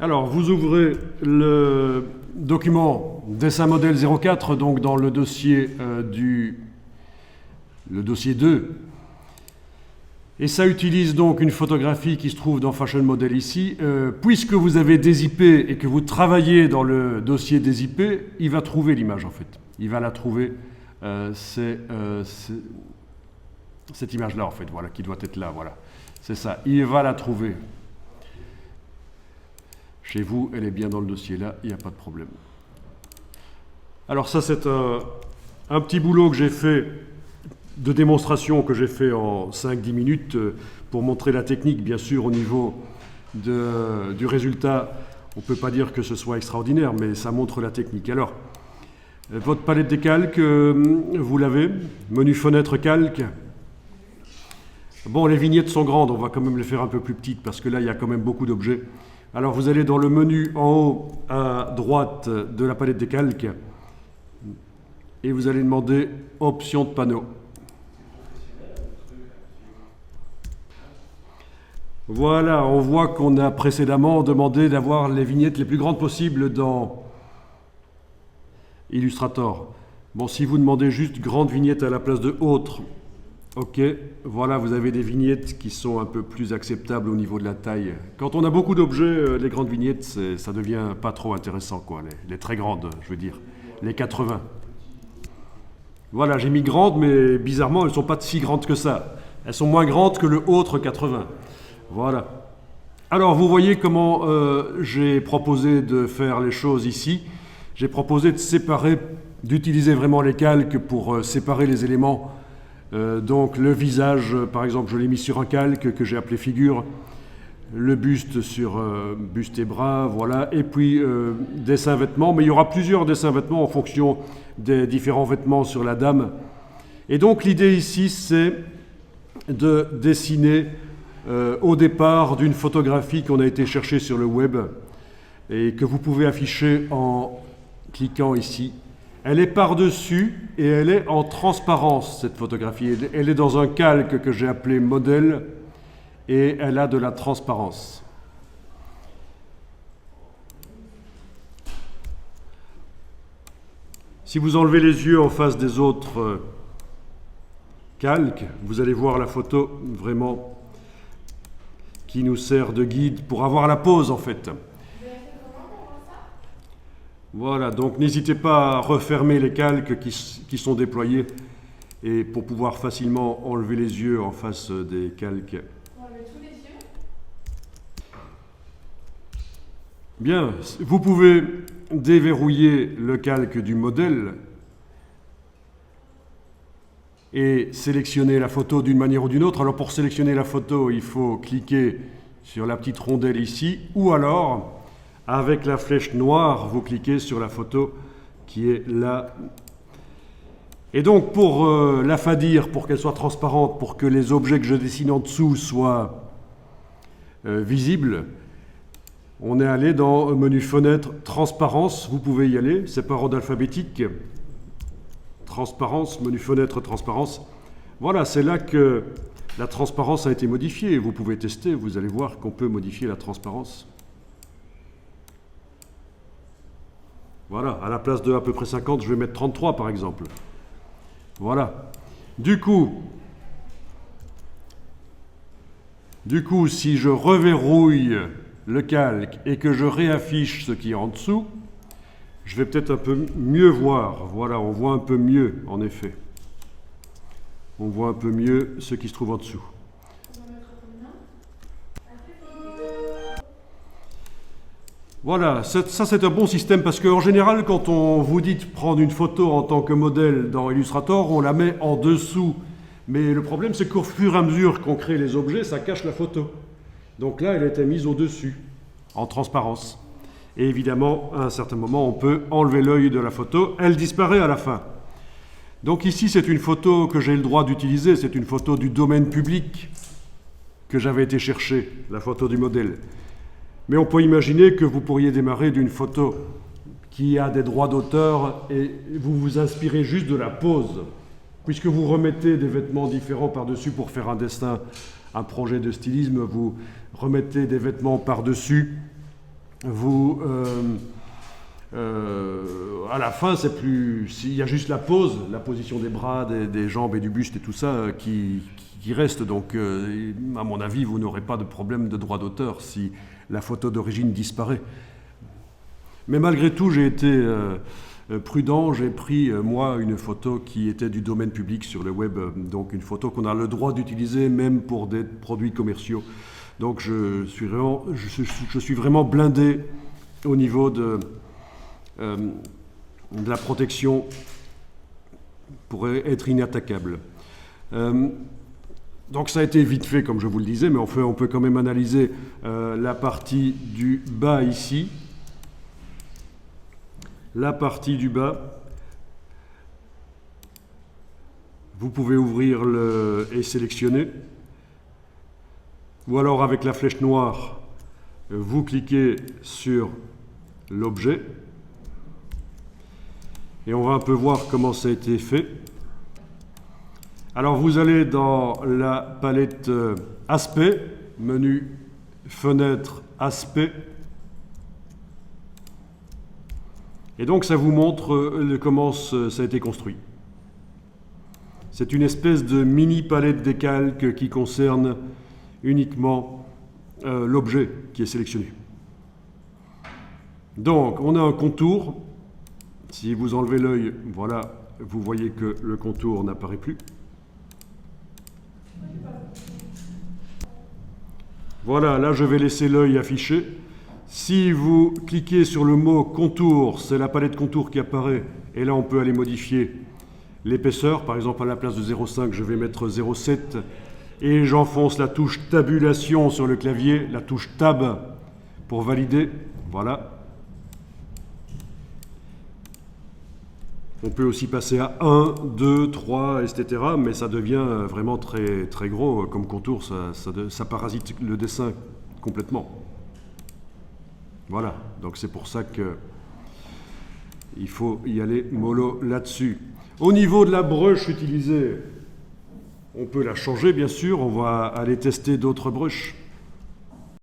Alors, vous ouvrez le document dessin modèle 04, donc dans le dossier le dossier 2. Et ça utilise donc une photographie qui se trouve dans Fashion Model ici. Puisque vous avez des IP et que vous travaillez dans le dossier des IP, il va trouver l'image en fait. Il va la trouver, cette image-là en fait, voilà, qui doit être là, voilà. C'est ça, il va la trouver. Chez vous, elle est bien dans le dossier là, il n'y a pas de problème. Alors ça, c'est un petit boulot que j'ai fait, de démonstration que j'ai fait en 5-10 minutes pour montrer la technique, bien sûr, au niveau du résultat. On ne peut pas dire que ce soit extraordinaire, mais ça montre la technique. Alors, votre palette des calques, vous l'avez, menu fenêtre calque. Bon, les vignettes sont grandes, on va quand même les faire un peu plus petites parce que là, il y a quand même beaucoup d'objets. Alors, vous allez dans le menu en haut à droite de la palette des calques et vous allez demander option de panneau. Voilà, on voit qu'on a précédemment demandé d'avoir les vignettes les plus grandes possibles dans Illustrator. Bon, si vous demandez juste grande vignette à la place de autre, ok, voilà, vous avez des vignettes qui sont un peu plus acceptables au niveau de la taille. Quand on a beaucoup d'objets, les grandes vignettes, ça devient pas trop intéressant, quoi. Les très grandes, je veux dire, les 80. Voilà, j'ai mis grandes, mais bizarrement, elles ne sont pas si grandes que ça. Elles sont moins grandes que le autre 80. Voilà. Alors, vous voyez comment j'ai proposé de faire les choses ici. J'ai proposé de séparer, d'utiliser vraiment les calques pour séparer les éléments. Donc, le visage, par exemple, je l'ai mis sur un calque que j'ai appelé figure. Le buste sur buste et bras, voilà. Et puis, dessin vêtements. Mais il y aura plusieurs dessins vêtements en fonction des différents vêtements sur la dame. Et donc, l'idée ici, c'est de dessiner au départ d'une photographie qu'on a été chercher sur le web et que vous pouvez afficher en cliquant ici. Elle est par-dessus et elle est en transparence, cette photographie. Elle est dans un calque que j'ai appelé modèle et elle a de la transparence. Si vous enlevez les yeux en face des autres calques, vous allez voir la photo vraiment qui nous sert de guide pour avoir la pose en fait. Voilà, donc n'hésitez pas à refermer les calques qui sont déployés et pour pouvoir facilement enlever les yeux en face des calques. On enlève tous les yeux. Bien, vous pouvez déverrouiller le calque du modèle et sélectionner la photo d'une manière ou d'une autre. Alors pour sélectionner la photo, il faut cliquer sur la petite rondelle ici, ou alors, avec la flèche noire, vous cliquez sur la photo qui est là. Et donc pour l'affadir, pour qu'elle soit transparente, pour que les objets que je dessine en dessous soient visibles, on est allé dans le menu fenêtre transparence, vous pouvez y aller, c'est par ordre alphabétique. Transparence, menu fenêtre, transparence. Voilà, c'est là que la transparence a été modifiée. Vous pouvez tester, vous allez voir qu'on peut modifier la transparence. Voilà, à la place de à peu près 50, je vais mettre 33 par exemple. Voilà. Du coup, si je reverrouille le calque et que je réaffiche ce qui est en dessous, je vais peut-être un peu mieux voir. Voilà, on voit un peu mieux, en effet. On voit un peu mieux ce qui se trouve en dessous. Voilà, ça c'est un bon système parce qu'en général, quand on vous dit de prendre une photo en tant que modèle dans Illustrator, on la met en dessous. Mais le problème, c'est qu'au fur et à mesure qu'on crée les objets, ça cache la photo. Donc là, elle a été mise au-dessus, en transparence. Et évidemment, à un certain moment, on peut enlever l'œil de la photo. Elle disparaît à la fin. Donc ici, c'est une photo que j'ai le droit d'utiliser. C'est une photo du domaine public que j'avais été chercher, la photo du modèle. Mais on peut imaginer que vous pourriez démarrer d'une photo qui a des droits d'auteur et vous vous inspirez juste de la pose. Puisque vous remettez des vêtements différents par-dessus pour faire un dessin, un projet de stylisme, vous remettez des vêtements par-dessus. vous... à la fin, c'est plus... Il y a juste la pose, la position des bras, des jambes et du buste et tout ça qui reste. Donc, à mon avis, vous n'aurez pas de problème de droit d'auteur si la photo d'origine disparaît. Mais malgré tout, j'ai été prudent. J'ai pris, moi, une photo qui était du domaine public sur le web. Donc, une photo qu'on a le droit d'utiliser même pour des produits commerciaux. Donc, je suis vraiment blindé au niveau de la protection pour être inattaquable. Donc ça a été vite fait, comme je vous le disais, mais on peut quand même analyser la partie du bas ici. La partie du bas, vous pouvez ouvrir et sélectionner. Ou alors avec la flèche noire, vous cliquez sur l'objet. Et on va un peu voir comment ça a été fait. Alors vous allez dans la palette Aspect, menu Fenêtre Aspect. Et donc ça vous montre comment ça a été construit. C'est une espèce de mini palette des calques qui concerne uniquement l'objet qui est sélectionné. Donc on a un contour. Si vous enlevez l'œil, voilà, vous voyez que le contour n'apparaît plus. Voilà, là je vais laisser l'œil affiché. Si vous cliquez sur le mot contour, c'est la palette contour qui apparaît. Et là on peut aller modifier l'épaisseur. Par exemple, à la place de 0,5, je vais mettre 0,7. Et j'enfonce la touche tabulation sur le clavier, la touche tab pour valider. Voilà. On peut aussi passer à 1, 2, 3, etc. Mais ça devient vraiment très, très gros comme contour. Ça parasite le dessin complètement. Voilà. Donc c'est pour ça qu'il faut y aller mollo là-dessus. Au niveau de la brush utilisée, on peut la changer bien sûr. On va aller tester d'autres brushes.